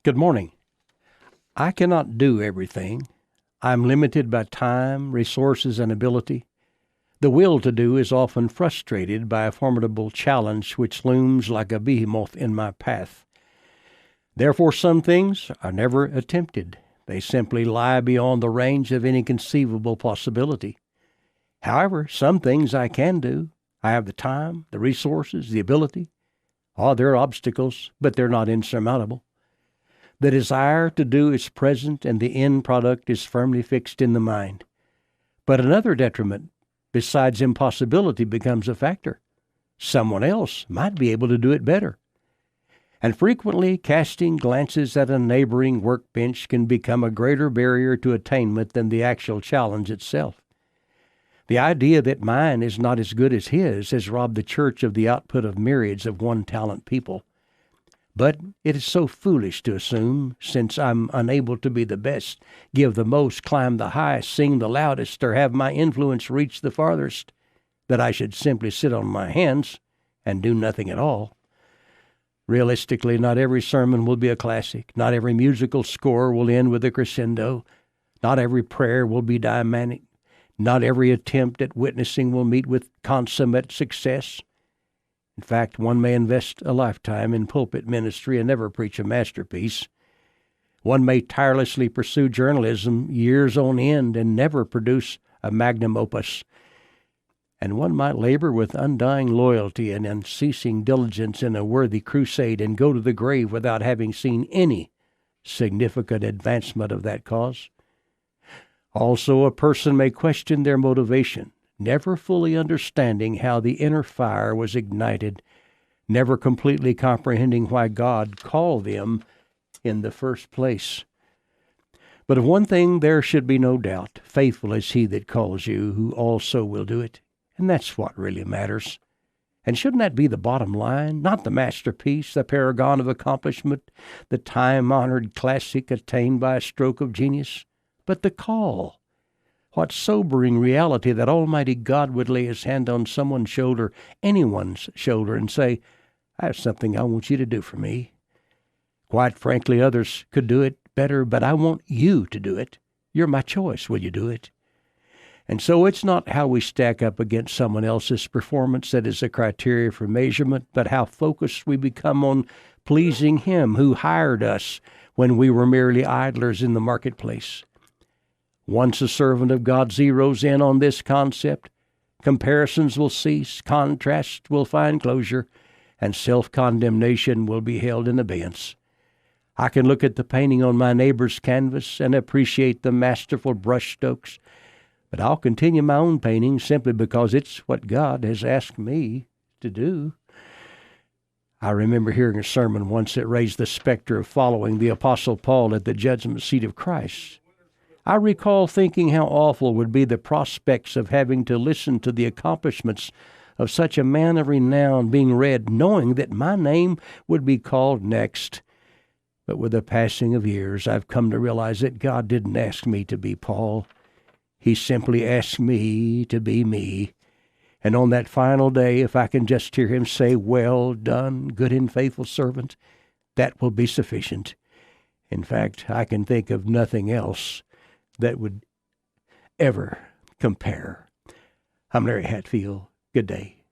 Good morning. I cannot do everything. I'm limited by time, resources, and ability. The will to do is often frustrated by a formidable challenge which looms like a behemoth in my path. Therefore, some things are never attempted. They simply lie beyond the range of any conceivable possibility. However, some things I can do. I have the time, the resources, the ability. There are obstacles, but they're not insurmountable. The desire to do is present, and the end product is firmly fixed in the mind. But another detriment, besides impossibility, becomes a factor. Someone else might be able to do it better. And frequently, casting glances at a neighboring workbench can become a greater barrier to attainment than the actual challenge itself. The idea that mine is not as good as his has robbed the church of the output of myriads of one-talent people. But it is so foolish to assume, since I'm unable to be the best, give the most, climb the highest, sing the loudest, or have my influence reach the farthest, that I should simply sit on my hands and do nothing at all. Realistically, not every sermon will be a classic. Not every musical score will end with a crescendo. Not every prayer will be dynamic. Not every attempt at witnessing will meet with consummate success. In fact, one may invest a lifetime in pulpit ministry and never preach a masterpiece. One may tirelessly pursue journalism years on end and never produce a magnum opus. And one might labor with undying loyalty and unceasing diligence in a worthy crusade and go to the grave without having seen any significant advancement of that cause. Also, a person may question their motivation, never fully understanding how the inner fire was ignited, never completely comprehending why God called them in the first place. But of one thing there should be no doubt: faithful is he that calls you, who also will do it. And that's what really matters. And shouldn't that be the bottom line? Not the masterpiece, the paragon of accomplishment, the time-honored classic attained by a stroke of genius, but the call. What sobering reality that Almighty God would lay his hand on someone's shoulder, anyone's shoulder, and say, "I have something I want you to do for me." Quite frankly, others could do it better, but I want you to do it. You're my choice. Will you do it? And so it's not how we stack up against someone else's performance that is a criteria for measurement, but how focused we become on pleasing him who hired us when we were merely idlers in the marketplace. Once a servant of God zeroes in on this concept, comparisons will cease, contrast will find closure, and self-condemnation will be held in abeyance. I can look at the painting on my neighbor's canvas and appreciate the masterful brushstrokes, but I'll continue my own painting simply because it's what God has asked me to do. I remember hearing a sermon once that raised the specter of following the Apostle Paul at the judgment seat of Christ. I recall thinking how awful would be the prospects of having to listen to the accomplishments of such a man of renown being read, knowing that my name would be called next. But with the passing of years, I've come to realize that God didn't ask me to be Paul. He simply asked me to be me. And on that final day, if I can just hear him say, "Well done, good and faithful servant," that will be sufficient. In fact, I can think of nothing else that would ever compare. I'm Larry Hatfield. Good day.